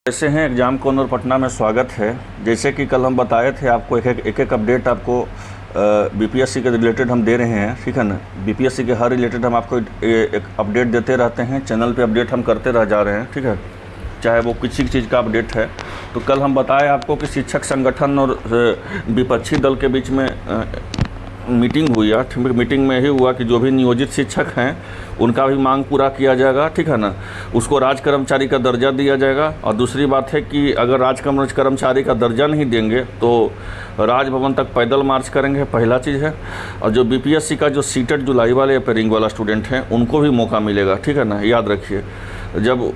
कैसे हैं exam corner Patna में स्वागत है। जैसे कि कल हम बताए थे आपको एक अपडेट आपको बीपीएससी के रिलेटेड हम दे रहे हैं, ठीक है ना। बीपीएससी के हर रिलेटेड हम आपको एक अपडेट देते रहते हैं, चैनल पे अपडेट हम करते रह जा रहे हैं, ठीक है, चाहे वो किसी चीज़ का अपडेट है। तो कल हम बताए आपको कि शिक्षक संगठन और विपक्षी दल के बीच में मीटिंग हुई है। मीटिंग में ही हुआ कि जो भी नियोजित शिक्षक हैं उनका भी मांग पूरा किया जाएगा, ठीक है ना। उसको राज कर्मचारी का दर्जा दिया जाएगा। और दूसरी बात है कि अगर राज कर्मचारी का दर्जा नहीं देंगे तो राजभवन तक पैदल मार्च करेंगे, पहला चीज़ है। और जो बीपीएससी का जो सीटेट जुलाई वाले अपेयरिंग वाला स्टूडेंट हैं उनको भी मौका मिलेगा, ठीक है ना। याद रखिए, जब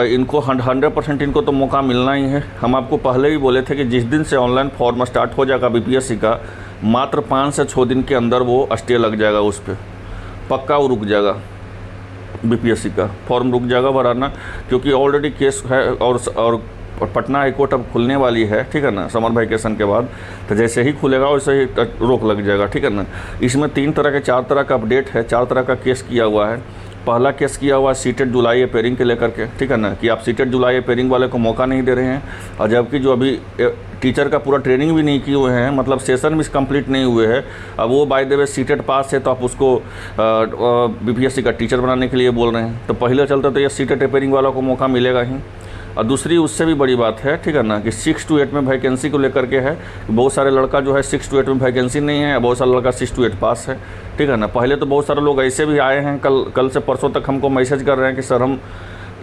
इनको 100% इनको तो मौका मिलना ही है। हम आपको पहले ही बोले थे कि जिस दिन से ऑनलाइन फॉर्म स्टार्ट हो जाएगा बीपीएससी का, मात्र 5 से 6 दिन के अंदर वो स्टे लग जाएगा, उस पर पक्का वो रुक जाएगा, बीपीएससी का फॉर्म रुक जाएगा भराना, क्योंकि ऑलरेडी केस है। और पटना हाईकोर्ट अब खुलने वाली है, ठीक है ना, समर वैकेशन के बाद। तो जैसे ही खुलेगा वैसे ही रोक लग जाएगा, ठीक है ना। इसमें 4 तरह का अपडेट है, 4 तरह का केस किया हुआ है। पहला केस किया हुआ है सीटेट जुलाई अपेयरिंग के लेकर के, ठीक है ना, कि आप सीटेट जुलाई अपेयरिंग वाले को मौका नहीं दे रहे हैं। और जबकि जो अभी टीचर का पूरा ट्रेनिंग भी नहीं किए हुए हैं, मतलब सेशन भी कंप्लीट नहीं हुए हैं, अब वो बाय द वे सीटेट पास है तो आप उसको बीपीएससी का टीचर बनाने के लिए बोल रहे हैं। तो पहले चलता तो ये सीटेट अपेयरिंग वालों को मौका मिलेगा ही। और दूसरी उससे भी बड़ी बात है, ठीक है ना, कि 6 to 8 में वैकेंसी को लेकर के है। बहुत सारे लड़का जो है 6 to 8 में वैकेंसी नहीं है, बहुत सारा लड़का 6 to 8 पास है, ठीक है ना। पहले तो बहुत सारे लोग ऐसे भी आए हैं, कल से परसों तक हमको मैसेज कर रहे हैं कि सर हम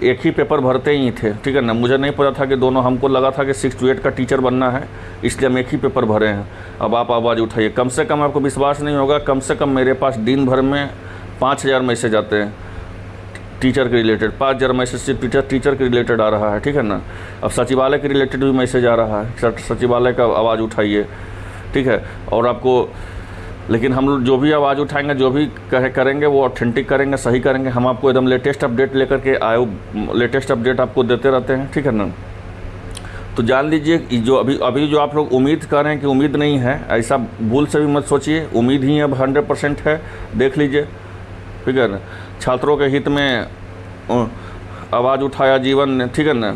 एक ही पेपर भरते ही थे, ठीक है ना। मुझे नहीं पता था कि दोनों, हमको लगा था कि 6 to 8 का टीचर बनना है, इसलिए हम एक ही पेपर भरे हैं। अब आप आवाज़ उठाइए, कम से कम आपको विश्वास नहीं होगा, कम से कम मेरे पास दिन भर में 5000 मैसेज आते हैं टीचर के रिलेटेड। 5000 मैसेज से टीचर के रिलेटेड आ रहा है, ठीक है ना। अब सचिवालय के रिलेटेड भी मैसेज आ रहा है, सचिवालय का आवाज़ उठाइए, ठीक है। और आपको, लेकिन हम लोग जो भी आवाज़ उठाएंगे, जो भी करेंगे वो ऑथेंटिक करेंगे, सही करेंगे। हम आपको एकदम लेटेस्ट अपडेट लेकर के लेटेस्ट अपडेट आपको देते रहते हैं, ठीक है ना। तो जान लीजिए, जो अभी जो आप लोग उम्मीद कर रहे हैं कि उम्मीद नहीं है, ऐसा भूल से भी मत सोचिए, उम्मीद ही अब 100% है। देख लीजिए, ठीक है ना। छात्रों के हित में आवाज़ उठाया जीवन ने, ठीक है ना।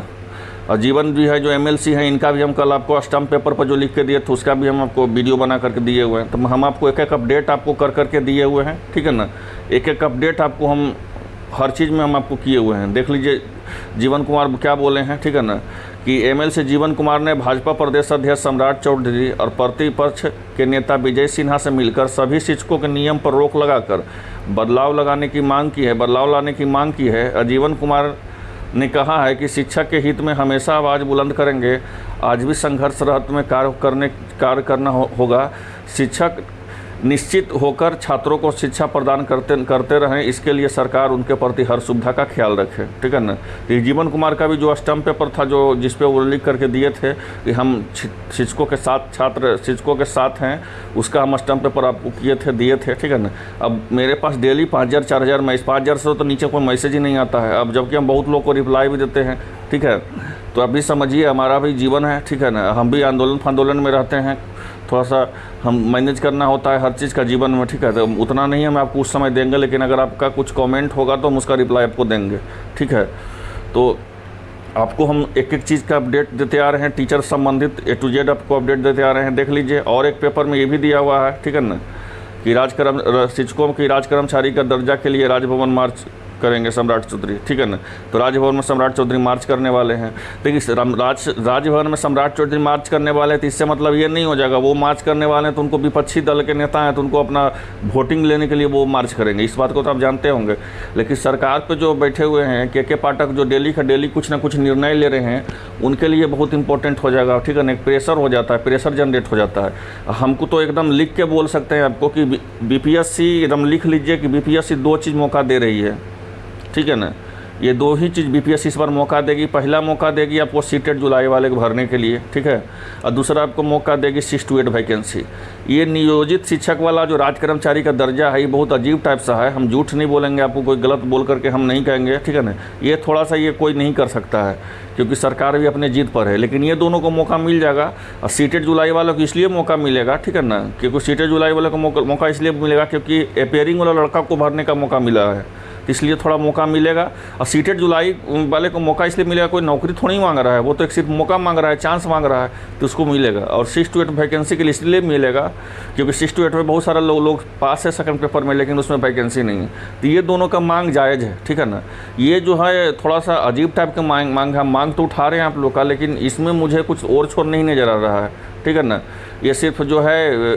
और जीवन भी है जो एमएलसी हैं, इनका भी हम कल आपको स्टम्प पेपर पर जो लिख के दिए थे उसका भी हम आपको वीडियो बना करके दिए हुए हैं। तो हम आपको एक अपडेट आपको करके दिए हुए हैं, ठीक है ना। एक अपडेट आपको हम हर चीज़ में हम आपको किए हुए हैं। देख लीजिए जीवन कुमार क्या बोले हैं, ठीक है ना, कि एमएलसी जीवन कुमार ने भाजपा प्रदेश अध्यक्ष सम्राट चौधरी और प्रतिपक्ष के नेता विजय सिन्हा से मिलकर सभी शिक्षकों के नियम पर रोक लगाकर बदलाव लाने की मांग की है। जीवन कुमार ने कहा है कि शिक्षक के हित में हमेशा आवाज़ बुलंद करेंगे, आज भी संघर्षरत में कार्य करना होगा। शिक्षक निश्चित होकर छात्रों को शिक्षा प्रदान करते रहें, इसके लिए सरकार उनके प्रति हर सुविधा का ख्याल रखे, ठीक है ना। तो जीवन कुमार का भी जो स्टम्प पेपर था, जो जिस पे वो लिख करके दिए थे कि हम शिक्षकों के साथ, छात्र शिक्षकों के साथ हैं, उसका हम स्टम्प पेपर आपको दिए थे, ठीक है ना। अब मेरे पास डेली 5000 4000 मैसेज, 5000 से तो नीचे कोई मैसेज ही नहीं आता है अब, जबकि हम बहुत लोग को रिप्लाई भी देते हैं, ठीक है। तो अभी समझिए हमारा भी जीवन है, ठीक है ना। हम भी आंदोलन में रहते हैं, थोड़ा सा हम मैनेज करना होता है हर चीज़ का जीवन में, ठीक है। तो उतना नहीं हम आपको उस समय देंगे, लेकिन अगर आपका कुछ कमेंट होगा तो हम उसका रिप्लाई आपको देंगे, ठीक है। तो आपको हम एक चीज़ का अपडेट देते आ रहे हैं, टीचर संबंधित A to Z आपको अपडेट देते आ रहे हैं। देख लीजिए, और एक पेपर में ये भी दिया हुआ है, ठीक है ना, कि शिक्षकों की राज कर्मचारी का दर्जा के लिए राजभवन मार्च करेंगे सम्राट चौधरी, ठीक है ना। तो राजभवन में सम्राट चौधरी मार्च करने वाले हैं। देखिए राजभवन में सम्राट चौधरी मार्च करने वाले हैं, तो इससे मतलब ये नहीं हो जाएगा वो मार्च करने वाले हैं तो उनको विपक्षी दल के नेता हैं तो उनको अपना वोटिंग लेने के लिए वो मार्च करेंगे, इस बात को तो आप जानते होंगे। लेकिन सरकार पे जो बैठे हुए हैं के पाठक, जो डेली कुछ ना कुछ निर्णय ले रहे हैं, उनके लिए बहुत इंपॉर्टेंट हो जाएगा, ठीक है ना। एक प्रेशर हो जाता है, प्रेशर जनरेट हो जाता है। हमको तो एकदम लिख के बोल सकते हैं आपको कि बीपीएससी, एकदम लिख लीजिए कि बीपीएससी 2 चीज़ मौका दे रही है, ठीक है ना। ये 2 ही चीज़ बीपीएससी इस बार मौका देगी। पहला मौका देगी आपको सीटेट जुलाई वाले को भरने के लिए, ठीक है। और दूसरा आपको मौका देगी 6 to 8 वैकेंसी। ये नियोजित शिक्षक वाला जो राज कर्मचारी का दर्जा है, ये बहुत अजीब टाइप सा है। हम झूठ नहीं बोलेंगे, आपको कोई गलत बोल करके हम नहीं कहेंगे, ठीक है ना। ये थोड़ा सा ये कोई नहीं कर सकता है, क्योंकि सरकार भी अपने जीत पर है। लेकिन ये दोनों को मौका मिल जाएगा। और सीटेट जुलाई वालों को इसलिए मौका मिलेगा, ठीक है ना, क्योंकि सीटेट जुलाई वाले को मौका इसलिए मिलेगा क्योंकि अपेयरिंग वाला लड़का को भरने का मौका मिला है, तो इसलिए थोड़ा मौका मिलेगा। और सीटेड जुलाई वाले को मौका इसलिए मिलेगा, कोई नौकरी थोड़ी मांग रहा है, वो तो एक सिर्फ मौका मांग रहा है, चांस मांग रहा है, तो उसको मिलेगा। और 6 to 8 वैकेंसी के लिए इसलिए मिलेगा क्योंकि 6 to 8 में बहुत सारा लोग पास है सेकंड पेपर में, लेकिन उसमें वैकेंसी नहीं है। तो ये दोनों का मांग जायज़ है, ठीक है ना। ये जो है थोड़ा सा अजीब टाइप का मांग है, मांग तो उठा रहे हैं आप लोग का, लेकिन इसमें मुझे कुछ और छोड़ नहीं नज़र आ रहा है, ठीक है ना। ये सिर्फ जो है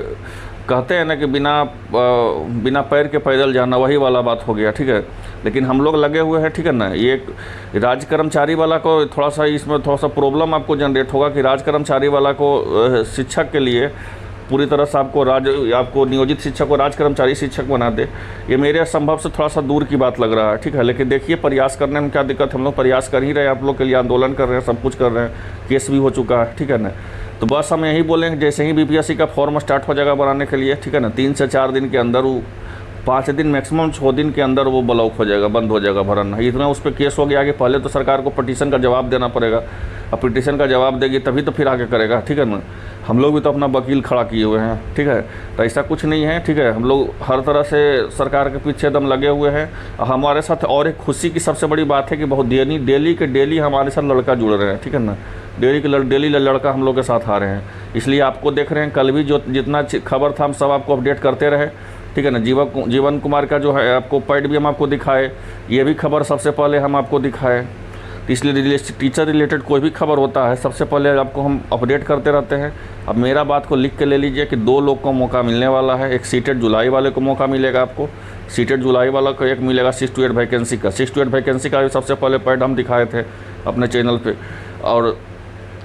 कहते हैं ना कि बिना पैर के पैदल जाना, वही वाला बात हो गया, ठीक है। लेकिन हम लोग लगे हुए हैं, ठीक है ना। ये राज्य कर्मचारी वाला को थोड़ा सा इसमें थोड़ा सा प्रॉब्लम आपको जनरेट होगा कि राज्य कर्मचारी वाला को शिक्षक के लिए पूरी तरह से आपको नियोजित शिक्षक को राज कर्मचारी शिक्षक बना दे। ये मेरे असंभव से थोड़ा सा दूर की बात लग रहा है, ठीक है। लेकिन देखिए प्रयास करने में क्या दिक्कत, हम लोग प्रयास कर ही रहे हैं, आप लोग के लिए आंदोलन कर रहे हैं, सब कुछ कर रहे हैं, केस भी हो चुका है, ठीक है ना। तो बस हम यही बोलेंगे जैसे ही बीपीएससी का फॉर्म स्टार्ट हो जाएगा बनाने के लिए, ठीक है ना, 3 से 4 दिन के अंदर, वो 5 दिन मैक्सिमम 6 दिन के अंदर वो ब्लॉक हो जाएगा, बंद हो जाएगा भरना। इतना उस पर केस हो गया कि पहले तो सरकार को पिटीशन का जवाब देना पड़ेगा, और पिटीशन का जवाब देगी तभी तो फिर आगे करेगा, ठीक है ना। हम लोग भी तो अपना वकील खड़ा किए हुए हैं, ठीक है। तो ऐसा कुछ नहीं है, ठीक है। हम लोग हर तरह से सरकार के पीछे दम लगे हुए हैं। हमारे साथ और एक खुशी की सबसे बड़ी बात है कि बहुत डेली के डेली हमारे साथ लड़का जुड़ रहे हैं, ठीक है ना। डेली लड़का हम लोग के साथ आ रहे हैं, इसलिए आपको देख रहे हैं। कल भी जो जितना खबर था हम सब आपको अपडेट करते रहे, ठीक है ना। जीवन कुमार का जो है आपको पैड भी हम आपको दिखाए, ये भी खबर सबसे पहले हम आपको दिखाए। तो इसलिए टीचर रिलेटेड कोई भी खबर होता है सबसे पहले आपको हम अपडेट करते रहते हैं। अब मेरा बात को लिख के ले लीजिए कि 2 लोग को मौका मिलने वाला है। एक सीटेड जुलाई वाले को मौका मिलेगा, आपको सीटेड जुलाई वाला को एक मिलेगा 6 to 8 वैकेंसी का। 6 to 8 वैकेंसी का भी सबसे पहले पैड हम दिखाए थे अपने चैनल पे, और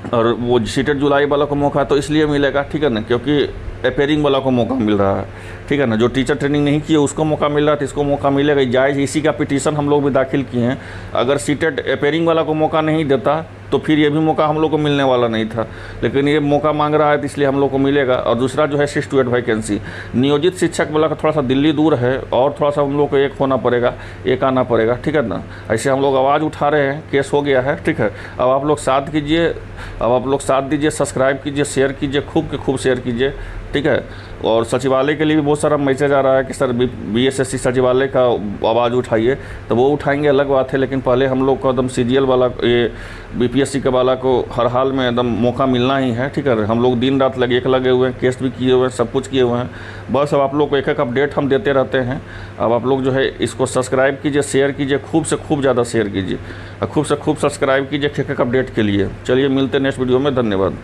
वो सीटेड जुलाई वाला को मौका तो इसलिए मिलेगा, ठीक है ना, क्योंकि अपेयरिंग वाला को मौका मिल रहा है, ठीक है ना। जो टीचर ट्रेनिंग नहीं किए उसको मौका मिल रहा है, तो इसको मौका मिलेगा जायज़। इसी का पिटीशन हम लोग भी दाखिल किए हैं। अगर सीटेड अपेयरिंग वाला को मौका नहीं देता तो फिर ये भी मौका हम लोग को मिलने वाला नहीं था, लेकिन ये मौका मांग रहा है तो इसलिए हम लोग को मिलेगा। और दूसरा जो है 6 to 8 वैकेंसी नियोजित शिक्षक वाला का थोड़ा सा दिल्ली दूर है, और थोड़ा सा हम लोग को एक होना पड़ेगा, एक आना पड़ेगा, ठीक है ना। ऐसे हम लोग आवाज़ उठा रहे हैं, केस हो गया है, ठीक है। अब आप लोग साथ कीजिए, अब आप लोग साथ दीजिए, सब्सक्राइब कीजिए, शेयर कीजिए, खूब शेयर कीजिए, ठीक है। और सचिवालय के लिए भी बहुत सारा मैसेज आ रहा है कि सर बीएसएससी सचिवालय का आवाज़ उठाइए, तो वो उठाएंगे अलग बात है, लेकिन पहले हम लोग को एकदम सीजीएल वाला, ये बीपीएससी के वाला को हर हाल में एकदम मौका मिलना ही है, ठीक है। हम लोग दिन रात लगे हुए हैं, केस भी किए हुए हैं, सब कुछ किए हुए हैं। बस अब आप लोग को एक अपडेट हम देते रहते हैं। अब आप लोग जो है इसको सब्सक्राइब कीजिए, शेयर कीजिए, खूब से खूब ज़्यादा शेयर कीजिए, और खूब से खूब सब्सक्राइब कीजिए एक अपडेट के लिए। चलिए मिलते हैं नेक्स्ट वीडियो में, धन्यवाद।